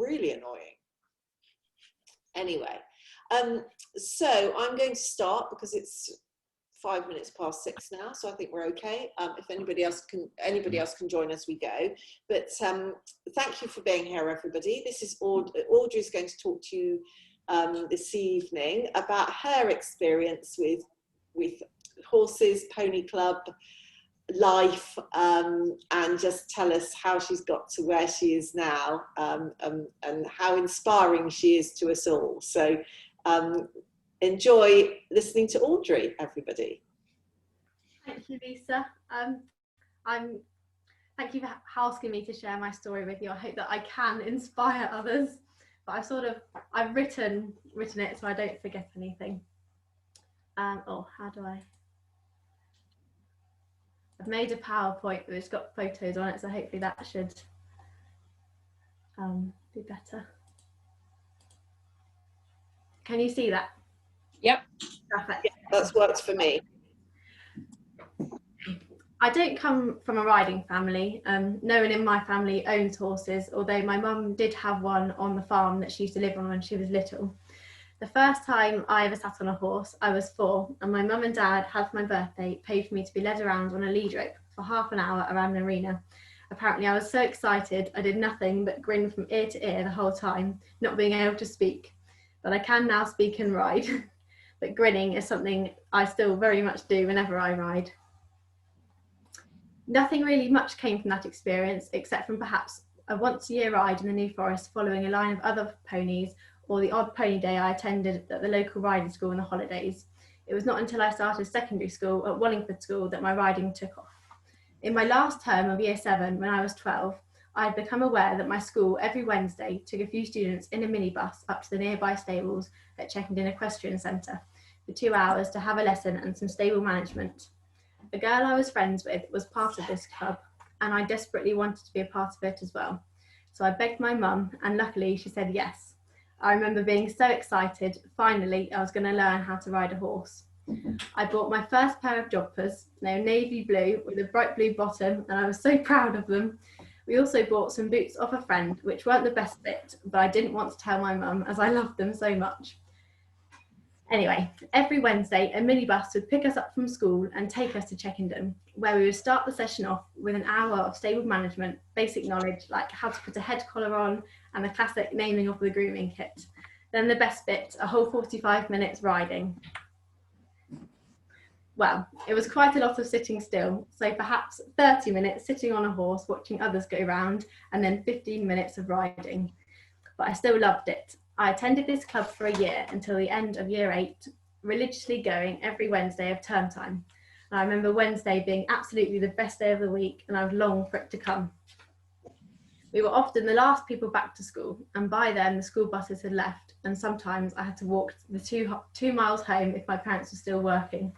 really annoying. Anyway, so I'm going to start because it's 5 minutes past 6 now, so I think we're okay. If anybody else can join as we go. But thank you for being here, everybody. This is Audrey's going to talk to you this evening about her experience with horses, pony club, life, and just tell us how she's got to where she is now, and how inspiring she is to us all. So enjoy listening to Audrey, everybody. Thank you, Lisa. Thank you for asking me to share my story with you. I hope that I can inspire others, but I've written it so I don't forget anything. How do I? I've made a PowerPoint which got photos on it, so hopefully that should be better. Can you see that? Yep. Perfect. Yeah, that's worked for me. I don't come from a riding family. No one in my family owns horses, although my mum did have one on the farm that she used to live on when she was little. The first time I ever sat on a horse, I was 4, and my mum and dad had for my birthday paid for me to be led around on a lead rope for half an hour around an arena. Apparently I was so excited I did nothing but grin from ear to ear the whole time, not being able to speak. But I can now speak and ride. But grinning is something I still very much do whenever I ride. Nothing really much came from that experience, except from perhaps a once-a-year ride in the New Forest following a line of other ponies, or the odd pony day I attended at the local riding school in the holidays. It was not until I started secondary school at Wallingford School that my riding took off. In my last term of year 7, when I was 12, I had become aware that my school every Wednesday took a few students in a minibus up to the nearby stables at Checkington Equestrian Centre for 2 hours to have a lesson and some stable management. A girl I was friends with was part of this club, and I desperately wanted to be a part of it as well. So I begged my mum, and luckily she said yes. I remember being so excited, finally I was going to learn how to ride a horse. I bought my first pair of joggers, they're navy blue with a bright blue bottom, and I was so proud of them. We also bought some boots off a friend, which weren't the best fit, but I didn't want to tell my mum as I loved them so much. Anyway, every Wednesday a minibus would pick us up from school and take us to Checkington, where we would start the session off with an hour of stable management, basic knowledge like how to put a head collar on and the classic naming of the grooming kit. Then the best bit, a whole 45 minutes riding. Well, it was quite a lot of sitting still, so perhaps 30 minutes sitting on a horse watching others go round, and then 15 minutes of riding. But I still loved it. I attended this club for a year until the end of year 8, religiously going every Wednesday of term time. And I remember Wednesday being absolutely the best day of the week, and I would long for it to come. We were often the last people back to school, and by then the school buses had left, and sometimes I had to walk the two miles home if my parents were still working.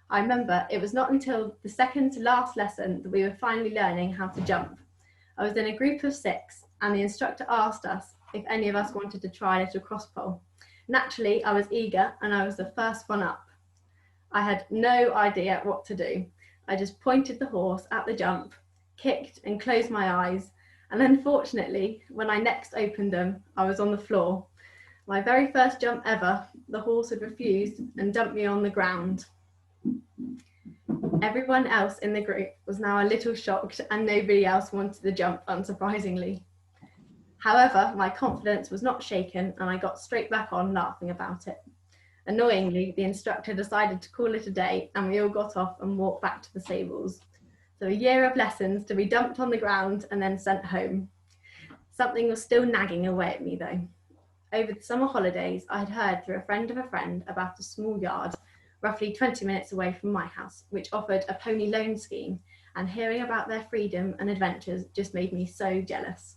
I remember it was not until the second to last lesson that we were finally learning how to jump. I was in a group of 6, and the instructor asked us if any of us wanted to try a little cross pole. Naturally, I was eager, and I was the first one up. I had no idea what to do. I just pointed the horse at the jump, kicked and closed my eyes, and unfortunately, when I next opened them, I was on the floor. My very first jump ever, the horse had refused and dumped me on the ground. Everyone else in the group was now a little shocked, and nobody else wanted the jump, unsurprisingly. However, my confidence was not shaken, and I got straight back on laughing about it. Annoyingly, the instructor decided to call it a day, and we all got off and walked back to the stables. So a year of lessons to be dumped on the ground and then sent home. Something was still nagging away at me though. Over the summer holidays, I had heard through a friend of a friend about a small yard, roughly 20 minutes away from my house, which offered a pony loan scheme, and hearing about their freedom and adventures just made me so jealous.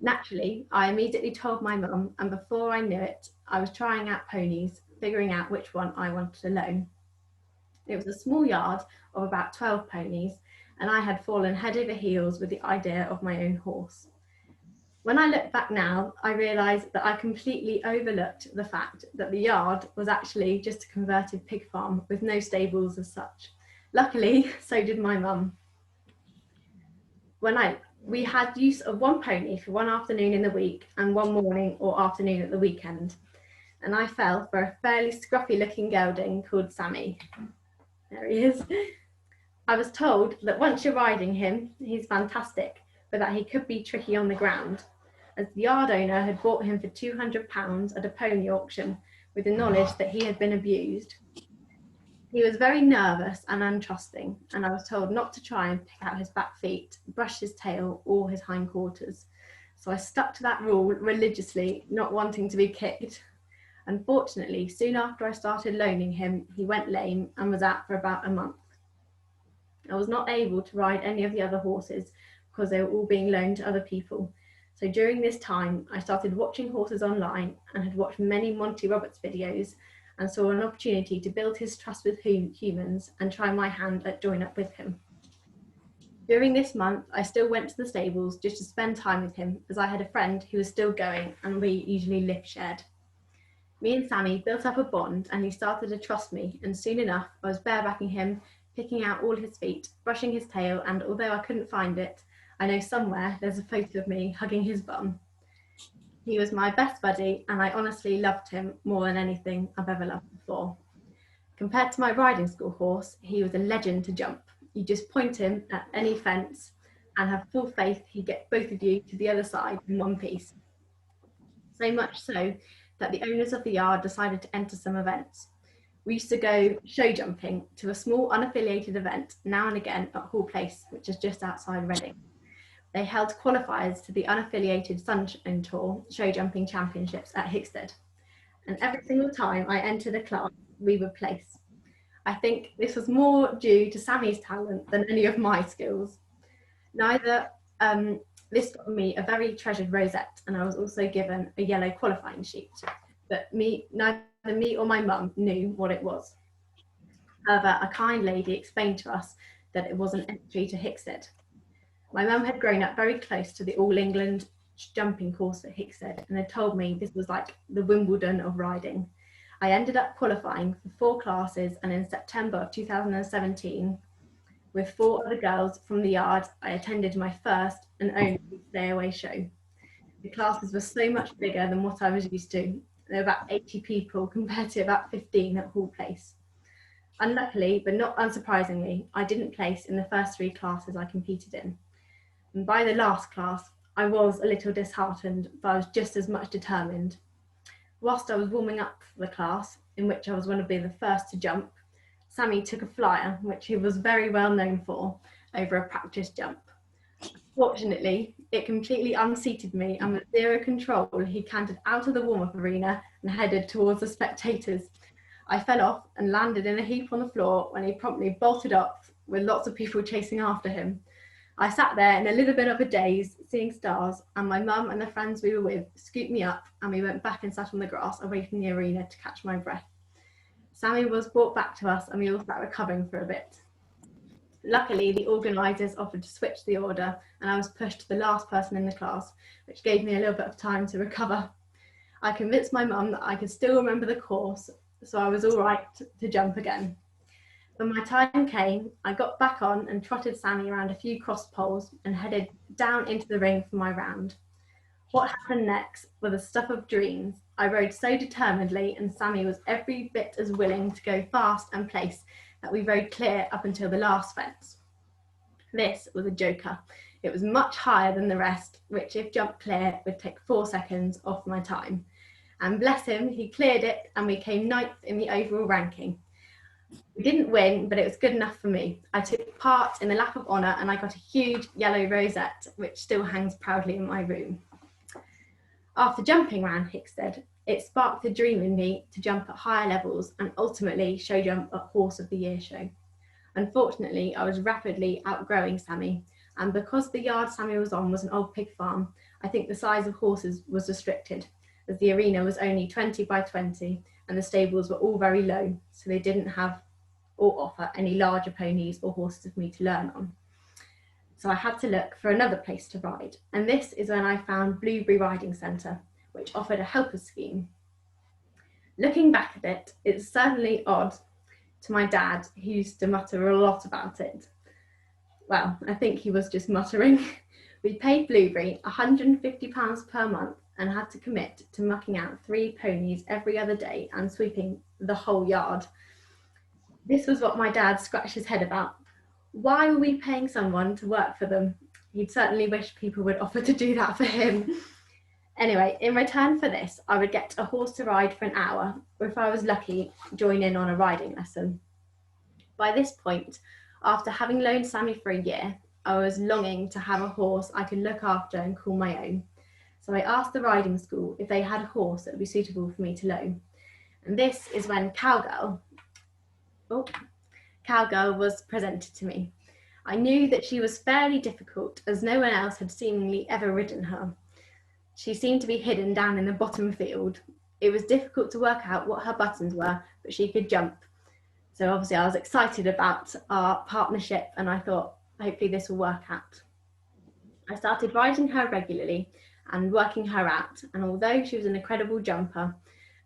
Naturally, I immediately told my mum, and before I knew it, I was trying out ponies, figuring out which one I wanted to loan. It was a small yard of about 12 ponies, and I had fallen head over heels with the idea of my own horse. When I look back now, I realised that I completely overlooked the fact that the yard was actually just a converted pig farm with no stables as such. Luckily, so did my mum. When I We had use of one pony for one afternoon in the week and one morning or afternoon at the weekend, and I fell for a fairly scruffy looking gelding called Sammy. There he is. I was told that once you're riding him, he's fantastic, but that he could be tricky on the ground, as the yard owner had bought him for £200 at a pony auction with the knowledge that he had been abused. He was very nervous and untrusting, and I was told not to try and pick out his back feet, brush his tail or his hindquarters. So I stuck to that rule religiously, not wanting to be kicked. Unfortunately, soon after I started loaning him, he went lame and was out for about a month. I was not able to ride any of the other horses because they were all being loaned to other people. So during this time, I started watching horses online and had watched many Monty Roberts videos and saw an opportunity to build his trust with humans and try my hand at joining up with him. During this month, I still went to the stables just to spend time with him, as I had a friend who was still going and we usually lift shared. Me and Sammy built up a bond and he started to trust me, and soon enough I was barebacking him, picking out all his feet, brushing his tail, and although I couldn't find it, I know somewhere there's a photo of me hugging his bum. He was my best buddy and I honestly loved him more than anything I've ever loved before. Compared to my riding school horse, he was a legend to jump. You just point him at any fence and have full faith he'd get both of you to the other side in one piece. So much so that the owners of the yard decided to enter some events. We used to go show jumping to a small unaffiliated event now and again at Hall Place, which is just outside Reading. They held qualifiers to the unaffiliated Sunshine Tour show jumping championships at Hickstead. And every single time I entered a class, we would place. I think this was more due to Sammy's talent than any of my skills. This got me a very treasured rosette, and I was also given a yellow qualifying sheet, but neither me or my mum knew what it was. However, a kind lady explained to us that it was an entry to Hickstead. My mum had grown up very close to the All England jumping course at Hickstead and had told me this was like the Wimbledon of riding. I ended up qualifying for 4 classes, and in September of 2017, with 4 other girls from the yard, I attended my first and only stay-away show. The classes were so much bigger than what I was used to. There were about 80 people compared to about 15 at Hall Place. Unluckily, but not unsurprisingly, I didn't place in the first 3 classes I competed in. And by the last class, I was a little disheartened, but I was just as much determined. Whilst I was warming up for the class, in which I was going to be the first to jump, Sammy took a flyer, which he was very well known for, over a practice jump. Fortunately, it completely unseated me, and with zero control, he cantered out of the warm-up arena and headed towards the spectators. I fell off and landed in a heap on the floor when he promptly bolted off with lots of people chasing after him. I sat there in a little bit of a daze, seeing stars, and my mum and the friends we were with scooped me up and we went back and sat on the grass away from the arena to catch my breath. Sammy was brought back to us and we all sat recovering for a bit. Luckily, the organisers offered to switch the order and I was pushed to the last person in the class, which gave me a little bit of time to recover. I convinced my mum that I could still remember the course, so I was all right to jump again. When my time came, I got back on and trotted Sammy around a few cross poles and headed down into the ring for my round. What happened next were the stuff of dreams. I rode so determinedly and Sammy was every bit as willing to go fast and place that we rode clear up until the last fence. This was a joker. It was much higher than the rest, which if jumped clear would take 4 seconds off my time. And bless him, he cleared it and we came 9th in the overall ranking. We didn't win, but it was good enough for me. I took part in the lap of honour and I got a huge yellow rosette, which still hangs proudly in my room. After jumping around Hickstead, it sparked a dream in me to jump at higher levels and ultimately show jump at Horse of the Year show. Unfortunately, I was rapidly outgrowing Sammy, and because the yard Sammy was on was an old pig farm, I think the size of horses was restricted, as the arena was only 20 by 20 and the stables were all very low, so they didn't have or offer any larger ponies or horses for me to learn on. So I had to look for another place to ride, and this is when I found Blueberry Riding Centre, which offered a helpers scheme. Looking back at it, it's certainly odd to my dad, who used to mutter a lot about it. Well, I think he was just muttering, We paid Blueberry £150 per month and had to commit to mucking out 3 ponies every other day and sweeping the whole yard. This was what my dad scratched his head about. Why were we paying someone to work for them? He'd certainly wish people would offer to do that for him. Anyway, in return for this, I would get a horse to ride for an hour, or if I was lucky, join in on a riding lesson. By this point, after having loaned Sammy for a year, I was longing to have a horse I could look after and call my own. So I asked the riding school if they had a horse that would be suitable for me to loan. And this is when Cowgirl was presented to me. I knew that she was fairly difficult as no one else had seemingly ever ridden her. She seemed to be hidden down in the bottom field. It was difficult to work out what her buttons were, but she could jump. So obviously I was excited about our partnership and I thought, hopefully this will work out. I started riding her regularly and working her out. And although she was an incredible jumper,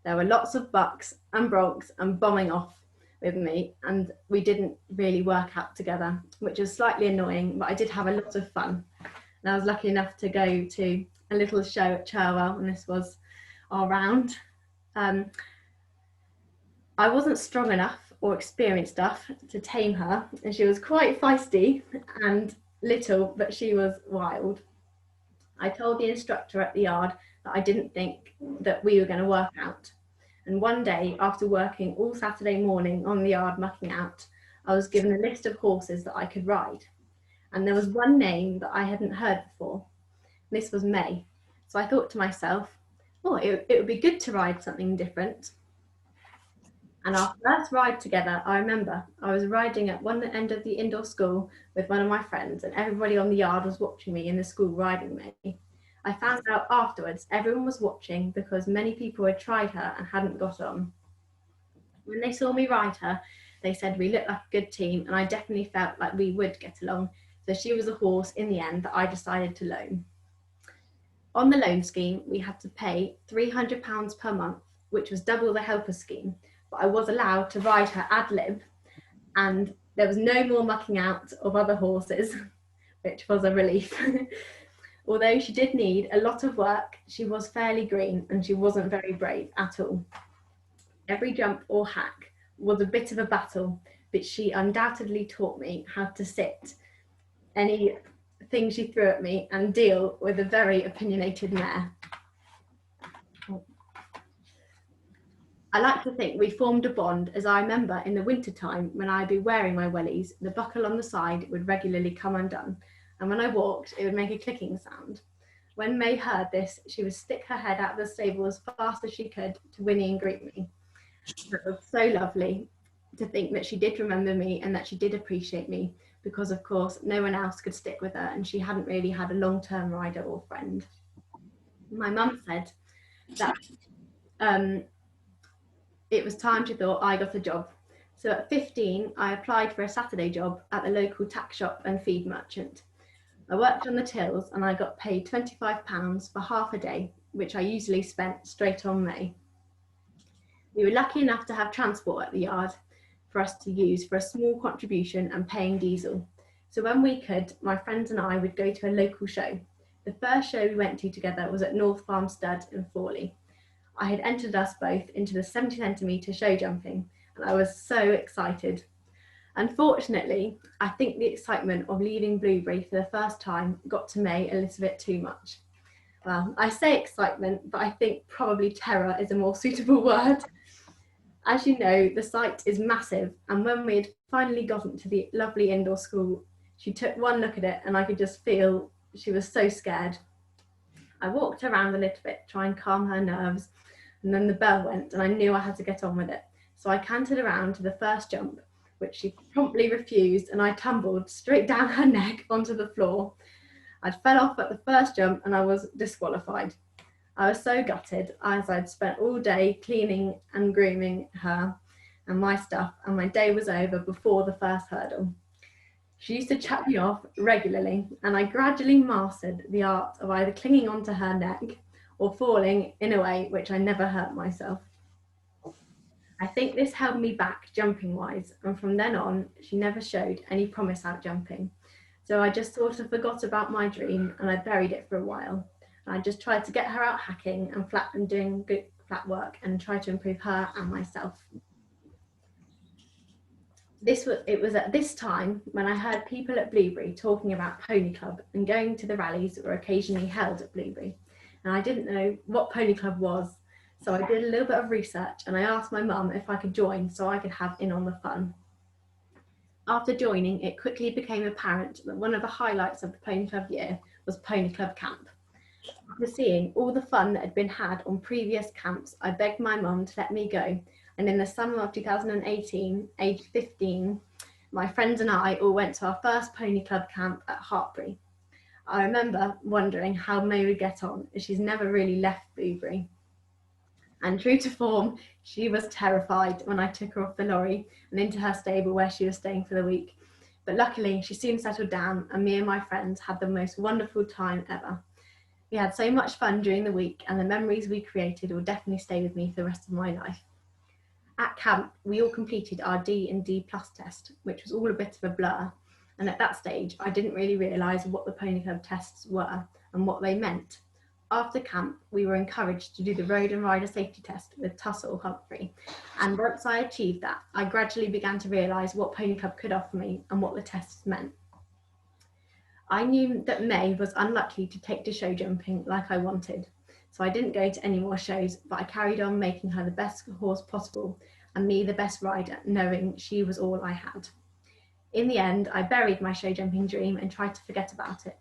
there were lots of bucks and broncs and bombing off with me, and we didn't really work out together, which was slightly annoying, but I did have a lot of fun. And I was lucky enough to go to a little show at Cherwell, and this was our round. I wasn't strong enough or experienced enough to tame her, and she was quite feisty and little, but she was wild. I told the instructor at the yard that I didn't think that we were going to work out. And one day, after working all Saturday morning on the yard mucking out, I was given a list of horses that I could ride. And there was one name that I hadn't heard before. This was May. So I thought to myself, oh, it would be good to ride something different. And our first ride together, I remember I was riding at one end of the indoor school with one of my friends, and everybody on the yard was watching me in the school riding me. I found out afterwards everyone was watching because many people had tried her and hadn't got on. When they saw me ride her, they said we looked like a good team, and I definitely felt like we would get along. So she was a horse in the end that I decided to loan. On the loan scheme, we had to pay £300 per month, which was double the helper scheme, but I was allowed to ride her ad lib, and there was no more mucking out of other horses, which was a relief. Although she did need a lot of work, she was fairly green and she wasn't very brave at all. Every jump or hack was a bit of a battle, but she undoubtedly taught me how to sit anything she threw at me and deal with a very opinionated mare. I like to think we formed a bond, as I remember in the winter time when I'd be wearing my wellies, the buckle on the side would regularly come undone, and when I walked, it would make a clicking sound. When May heard this, she would stick her head out of the stable as fast as she could to whinny and greet me. It was so lovely to think that she did remember me and that she did appreciate me, because of course no one else could stick with her and she hadn't really had a long-term rider or friend. My mum said that it was time she thought I got a job. So at 15, I applied for a Saturday job at the local tack shop and feed merchant. I worked on the tills and I got paid £25 for half a day, which I usually spent straight on May. We were lucky enough to have transport at the yard for us to use for a small contribution and paying diesel. So when we could, my friends and I would go to a local show. The first show we went to together was at North Farm Stud in Fawley. I had entered us both into the 70 centimetre show jumping, and I was so excited. Unfortunately, I think the excitement of leaving Blueberry for the first time got to May a little bit too much. Well, I say excitement, but I think probably terror is a more suitable word. As you know, the site is massive, and when we had finally gotten to the lovely indoor school, she took one look at it and I could just feel she was so scared. I walked around a little bit, trying to calm her nerves, and then the bell went and I knew I had to get on with it. So I cantered around to the first jump, which she promptly refused, and I tumbled straight down her neck onto the floor. I fell off at the first jump and I was disqualified. I was so gutted, as I'd spent all day cleaning and grooming her and my stuff, and my day was over before the first hurdle. She used to chat me off regularly, and I gradually mastered the art of either clinging onto her neck or falling in a way which I never hurt myself. I think this held me back jumping wise, and from then on, she never showed any promise out jumping. So I just sort of forgot about my dream and I buried it for a while. And I just tried to get her out hacking and doing good flat work and try to improve her and myself. It was at this time when I heard people at Blueberry talking about Pony Club and going to the rallies that were occasionally held at Blueberry. And I didn't know what Pony Club was, so I did a little bit of research and I asked my mum if I could join so I could have in on the fun. After joining, it quickly became apparent that one of the highlights of the Pony Club year was Pony Club Camp. After seeing all the fun that had been had on previous camps, I begged my mum to let me go. And in the summer of 2018, aged 15, my friends and I all went to our first Pony Club camp at Hartbury. I remember wondering how May would get on, as she's never really left Blueberry. And true to form, she was terrified when I took her off the lorry and into her stable where she was staying for the week. But luckily, she soon settled down and me and my friends had the most wonderful time ever. We had so much fun during the week and the memories we created will definitely stay with me for the rest of my life. At camp, we all completed our D and D+ test, which was all a bit of a blur. And at that stage, I didn't really realise what the Pony Club tests were and what they meant. After camp, we were encouraged to do the road and rider safety test with Tussle Humphrey. And once I achieved that, I gradually began to realise what Pony Club could offer me and what the tests meant. I knew that May was unlikely to take to show jumping like I wanted, so I didn't go to any more shows, but I carried on making her the best horse possible and me the best rider, knowing she was all I had. In the end, I buried my show jumping dream and tried to forget about it.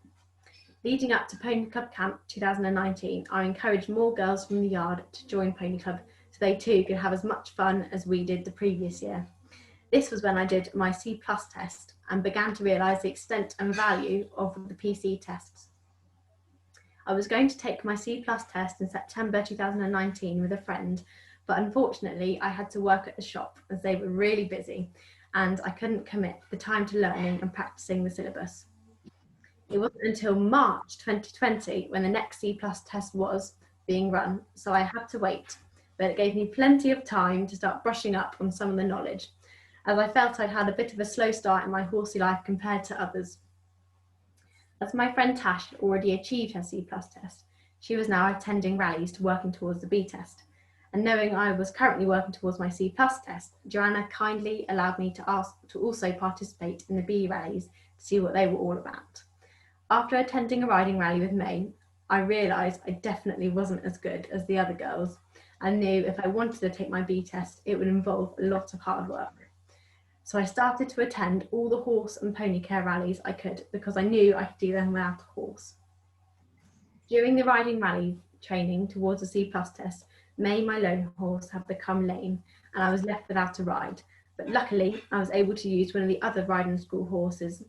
Leading up to Pony Club Camp 2019, I encouraged more girls from the yard to join Pony Club so they too could have as much fun as we did the previous year. This was when I did my C+ test and began to realise the extent and value of the PC tests. I was going to take my C+ test in September 2019 with a friend, but unfortunately I had to work at the shop as they were really busy and I couldn't commit the time to learning and practising the syllabus. It wasn't until March 2020 when the next C+ test was being run, so I had to wait, but it gave me plenty of time to start brushing up on some of the knowledge, as I felt I'd had a bit of a slow start in my horsey life compared to others. As my friend Tash had already achieved her C+ test, she was now attending rallies to working towards the B test. And knowing I was currently working towards my C+ test, Joanna kindly allowed me to also participate in the B rallies to see what they were all about. After attending a riding rally with May, I realised I definitely wasn't as good as the other girls and knew if I wanted to take my B test, it would involve a lot of hard work. So I started to attend all the horse and pony care rallies I could because I knew I could do them without a horse. During the riding rally training towards the C+ test, May, my lone horse, had become lame and I was left without a ride. But luckily, I was able to use one of the other riding school horses,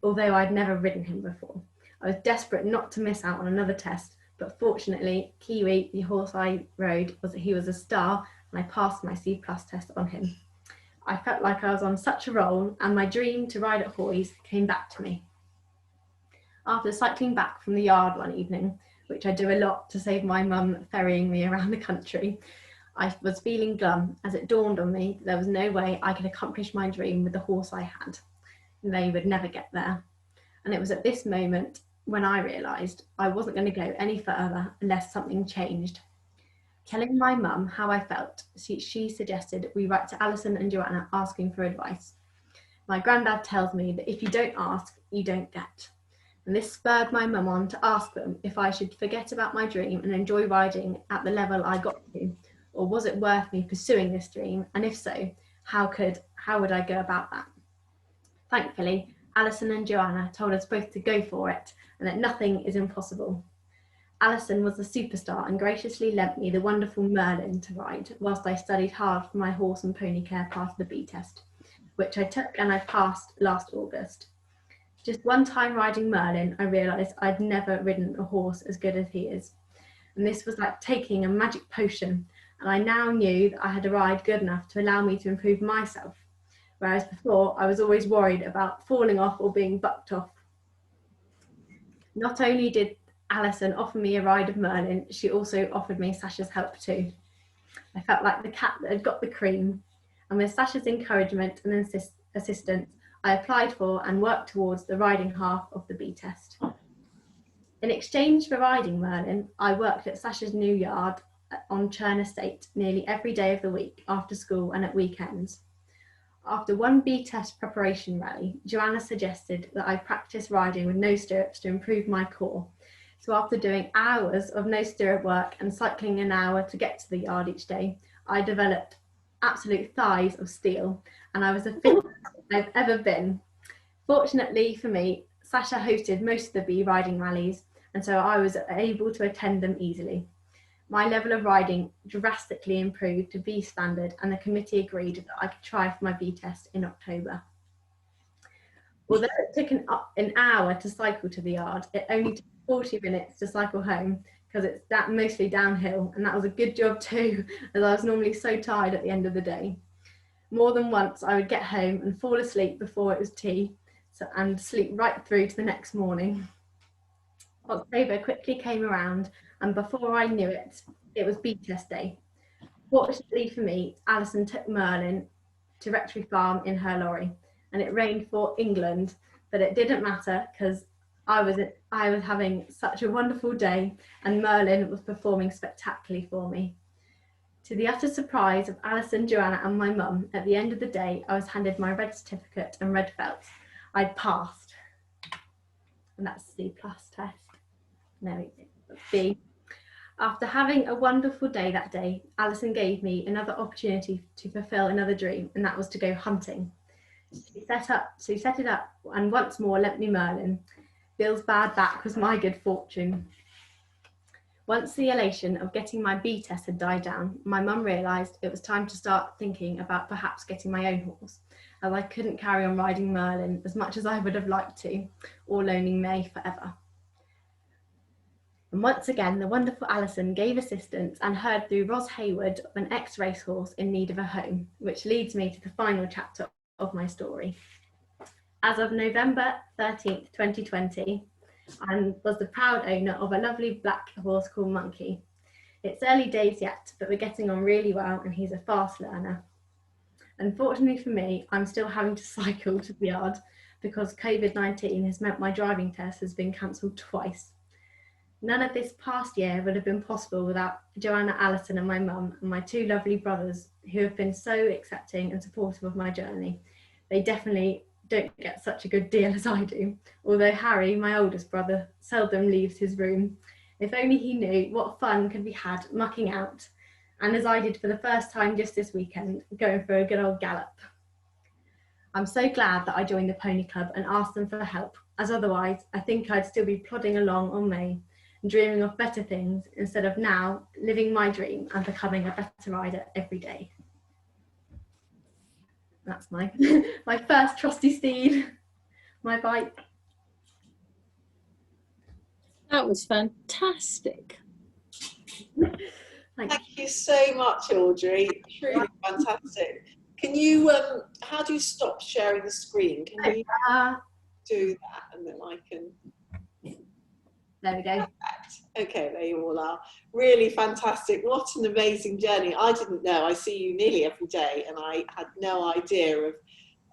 although I'd never ridden him before. I was desperate not to miss out on another test, but fortunately, Kiwi, the horse I rode, he was a star and I passed my C+ test on him. I felt like I was on such a roll and my dream to ride at Hoy's came back to me. After cycling back from the yard one evening, which I do a lot to save my mum ferrying me around the country, I was feeling glum as it dawned on me that there was no way I could accomplish my dream with the horse I had. They would never get there. And it was at this moment when I realised I wasn't going to go any further unless something changed. Telling my mum how I felt, she suggested we write to Alison and Joanna asking for advice. My granddad tells me that if you don't ask, you don't get. And this spurred my mum on to ask them if I should forget about my dream and enjoy riding at the level I got to, or was it worth me pursuing this dream? And if so, how would I go about that? Thankfully, Alison and Joanna told us both to go for it and that nothing is impossible. Alison was a superstar and graciously lent me the wonderful Merlin to ride whilst I studied hard for my horse and pony care part of the B test, which I took and I passed last August. Just one time riding Merlin, I realised I'd never ridden a horse as good as he is. And this was like taking a magic potion, and I now knew that I had a ride good enough to allow me to improve myself, whereas before I was always worried about falling off or being bucked off. Not only did Alison offered me a ride of Merlin, she also offered me Sasha's help too. I felt like the cat that had got the cream, and with Sasha's encouragement and assistance, I applied for and worked towards the riding half of the B test. In exchange for riding Merlin, I worked at Sasha's new yard on Churn Estate nearly every day of the week, after school and at weekends. After one B test preparation rally, Joanna suggested that I practice riding with no stirrups to improve my core. So after doing hours of no stirrup work and cycling an hour to get to the yard each day, I developed absolute thighs of steel, and I was the fittest I've ever been. Fortunately for me, Sasha hosted most of the B riding rallies, and so I was able to attend them easily. My level of riding drastically improved to B standard, and the committee agreed that I could try for my B test in October. Although it took an hour to cycle to the yard, it only took 40 minutes to cycle home, because it's mostly downhill, and that was a good job too, as I was normally so tired at the end of the day. More than once I would get home and fall asleep before it was tea, and sleep right through to the next morning. October quickly came around, and before I knew it, it was B test day. Fortunately for me, Alison took Merlin to Rectory Farm in her lorry, and it rained for England, but it didn't matter, because I was having such a wonderful day, and Merlin was performing spectacularly for me. To the utter surprise of Alison, Joanna and my mum, at the end of the day, I was handed my red certificate and red felt. I'd passed. And that's the plus test. No, B. After having a wonderful day that day, Alison gave me another opportunity to fulfill another dream, and that was to go hunting. She set it up and once more lent me Merlin. Bill's bad back was my good fortune. Once the elation of getting my B test had died down, my mum realised it was time to start thinking about perhaps getting my own horse, as I couldn't carry on riding Merlin as much as I would have liked to, or loaning May forever. And once again, the wonderful Alison gave assistance and heard through Ros Hayward of an ex-racehorse in need of a home, which leads me to the final chapter of my story. As of November 13th, 2020, I was the proud owner of a lovely black horse called Monkey. It's early days yet, but we're getting on really well, and he's a fast learner. Unfortunately for me, I'm still having to cycle to the yard because COVID-19 has meant my driving test has been cancelled twice. None of this past year would have been possible without Joanna, Alison and my mum, and my two lovely brothers who have been so accepting and supportive of my journey. They definitely don't get such a good deal as I do, although Harry, my oldest brother, seldom leaves his room. If only he knew what fun could be had mucking out, and as I did for the first time just this weekend, going for a good old gallop. I'm so glad that I joined the pony club and asked them for help, as otherwise I think I'd still be plodding along on May and dreaming of better things, instead of now living my dream and becoming a better rider every day. That's my first trusty steed, my bike. That was fantastic. Thank you so much, Audrey. Truly fantastic. Can you, how do you stop sharing the screen? Can you do that, and then I can... There we go. Okay, there you all are. Really fantastic. What an amazing journey. I didn't know. I see you nearly every day, and I had no idea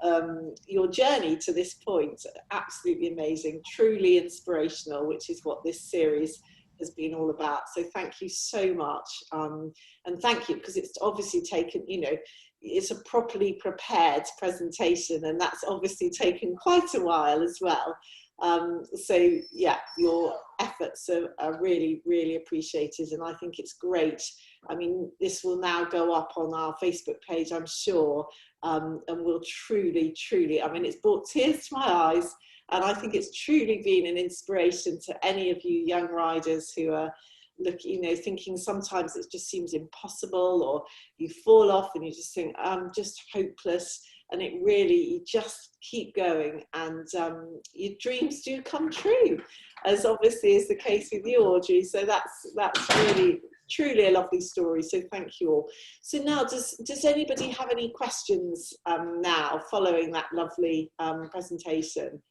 of your journey to this point. Absolutely amazing, truly inspirational, which is what this series has been all about. So thank you so much. And thank you, because it's obviously taken, you know, it's a properly prepared presentation, and that's obviously taken quite a while as well. So yeah, your efforts are really, really appreciated, and I think it's great. I mean, this will now go up on our Facebook page, I'm sure, and will truly, truly, I mean, it's brought tears to my eyes, and I think it's truly been an inspiration to any of you young riders who are thinking sometimes it just seems impossible, or you fall off and you just think, I'm just hopeless. And it really, you just keep going, and your dreams do come true, as obviously is the case with you, Audrey. So that's really, truly a lovely story. So thank you all. So now, does anybody have any questions now following that lovely presentation?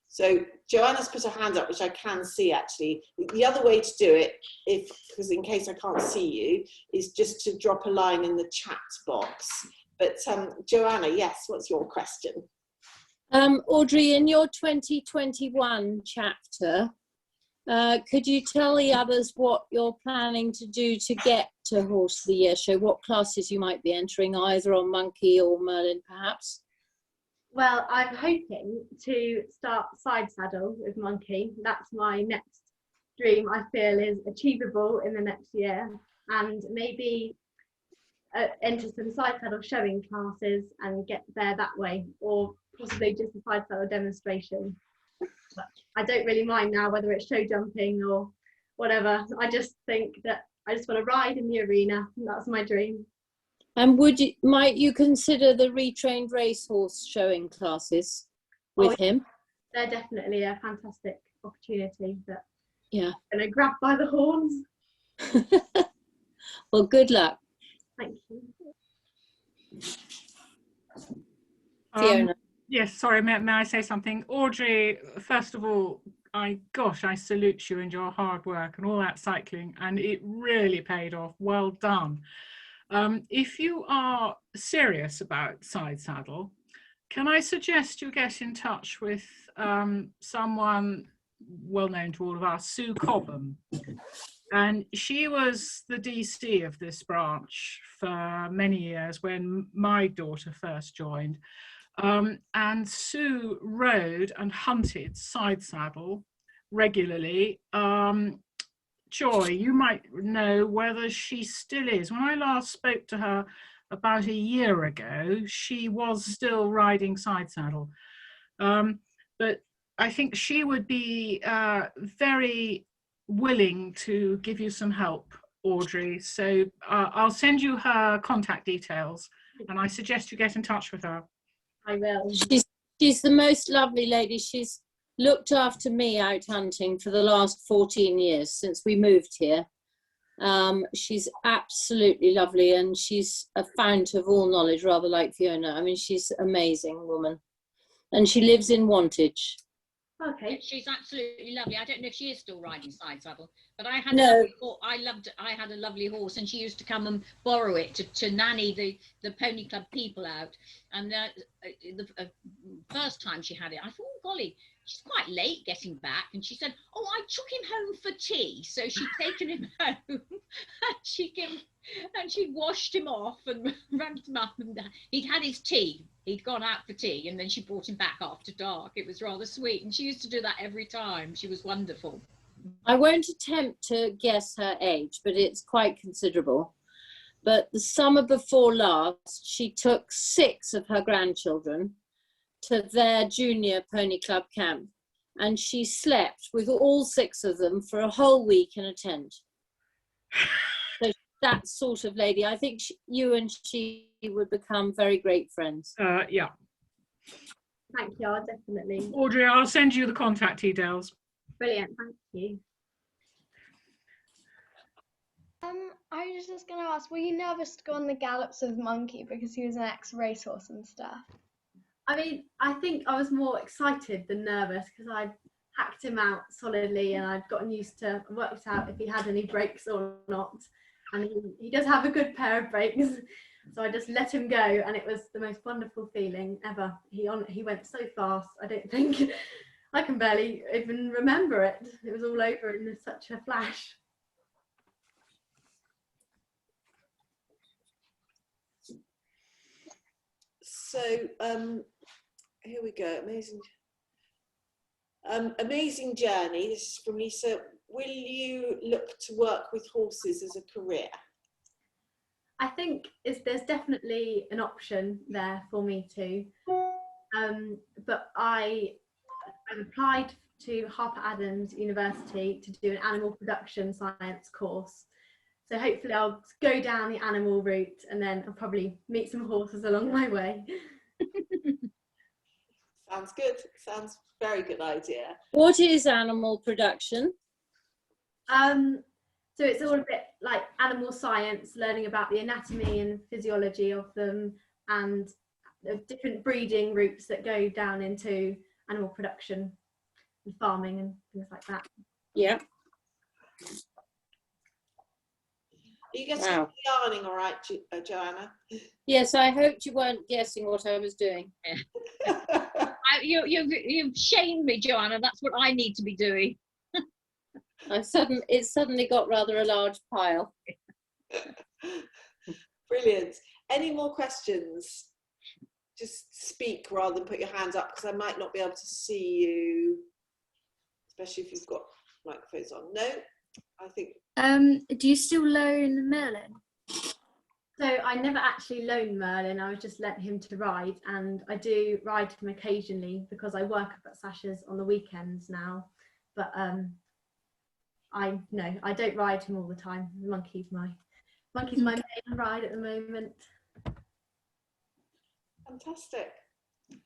So Joanna's put her hand up, which I can see actually. The other way to do it, because in case I can't see you, is just to drop a line in the chat box. But Joanna, yes, what's your question? Audrey, in your 2021 chapter, could you tell the others what you're planning to do to get to Horse of the Year show? What classes you might be entering, either on Monkey or Merlin, perhaps? Well, I'm hoping to start side saddle with Monkey. That's my next dream. I feel is achievable in the next year, and maybe enter some side saddle showing classes and get there that way, or possibly just a side saddle demonstration. But I don't really mind now whether it's show jumping or whatever. I just think that I just want to ride in the arena, and that's my dream. And might you consider the retrained racehorse showing classes with him? They're definitely a fantastic opportunity, but yeah, I'm gonna grab by the horns. Well, good luck. Thank you. Fiona. Yes, sorry, may I say something? Audrey, first of all, I salute you and your hard work and all that cycling, and it really paid off. Well done. If you are serious about side saddle, can I suggest you get in touch with someone well known to all of us, Sue Cobham? And she was the DC of this branch for many years when my daughter first joined. And Sue rode and hunted side saddle regularly. Joy, you might know whether she still is. When I last spoke to her about a year ago, she was still riding side saddle. But I think she would be very willing to give you some help, Audrey. So I'll send you her contact details, and I suggest you get in touch with her. I will. She's the most lovely lady. She's looked after me out hunting for the last 14 years since we moved here. She's absolutely lovely, and she's a fount of all knowledge, rather like Fiona. I mean, she's an amazing woman, and she lives in Wantage. Okay. She's absolutely lovely. I don't know if she is still riding side saddle, but I had I had a lovely horse, and she used to come and borrow it to nanny the pony club people out. And the first time she had it, I thought, oh golly, she's quite late getting back. And she said, oh, I took him home for tea. So she'd taken him home, and she washed him off and wrapped him up, and he'd had his tea. He'd gone out for tea, and then she brought him back after dark. It was rather sweet, and she used to do that every time. She was wonderful. I won't attempt to guess her age, but it's quite considerable. But the summer before last, she took 6 of her grandchildren to their junior pony club camp, and she slept with all 6 of them for a whole week in a tent. So that sort of lady. I think you and she would become very great friends. Yeah. Thank you, I'll definitely. Audrey, I'll send you the contact details. Brilliant, thank you. I was just going to ask, were you nervous to go on the gallops with Monkey because he was an ex-racehorse and stuff? I mean, I think I was more excited than nervous because I'd hacked him out solidly, and I'd gotten used to, worked out if he had any brakes or not. And he does have a good pair of brakes. So I just let him go, and it was the most wonderful feeling ever. He went so fast, I don't think I can barely even remember it. It was all over in such a flash. So here we go. Amazing journey. This is from Lisa. Will you look to work with horses as a career? I think there's definitely an option there for me too. But I've applied to Harper Adams University to do an animal production science course. So hopefully I'll go down the animal route, and then I'll probably meet some horses along my way. Sounds good. Sounds very good idea. What is animal production? So it's all a bit like animal science, learning about the anatomy and physiology of them, and the different breeding routes that go down into animal production and farming and things like that. Yeah. Are you getting Wow. yarning all right, Joanna? Yes, I hoped you weren't guessing what I was doing. I You've shamed me, Joanna. That's what I need to be doing. It's suddenly got rather a large pile. Brilliant. Any more questions? Just speak rather than put your hands up, because I might not be able to see you, especially if you've got microphones on. No, I think. Do you still loan Merlin? So I never actually loaned Merlin. I was just letting him to ride, and I do ride him occasionally because I work up at Sasha's on the weekends now. But I don't ride him all the time. Monkey's my main ride at the moment. Fantastic.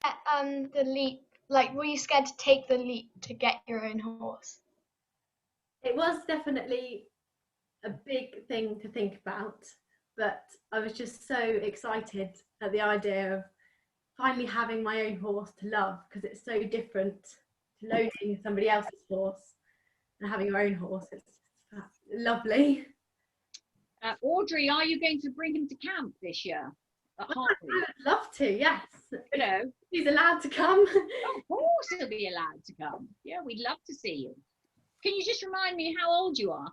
The leap, like, were you scared to take the leap to get your own horse? It was definitely a big thing to think about, but I was just so excited at the idea of finally having my own horse to love, because it's so different to loading somebody else's horse and having your own horse. It's lovely. Audrey, are you going to bring him to camp this year? I would love to, yes. You know, he's allowed to come. Of course he'll be allowed to come. Yeah, we'd love to see you. Can you just remind me how old you are?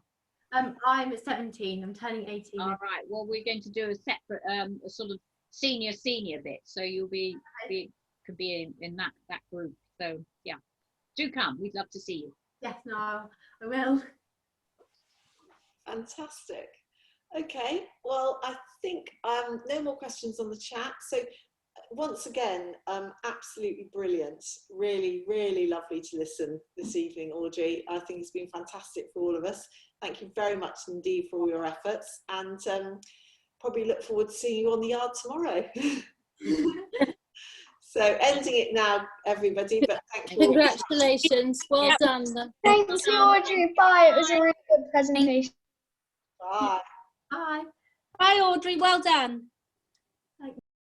I'm 17. I'm turning 18. All right. Well, we're going to do a separate, a sort of senior bit. So you'll could be in that group. So yeah, do come. We'd love to see you. Yes, no, I will. Fantastic. Okay, well, I think no more questions on the chat. So once again, absolutely brilliant. Really, really lovely to listen this evening, Audrey. I think it's been fantastic for all of us. Thank you very much indeed for all your efforts, and probably look forward to seeing you on the yard tomorrow. So ending it now, everybody, but thank you. Congratulations, well done. Thank you, Audrey. Bye. It was a really good presentation. Bye. Bye. Bye, Audrey. Well done.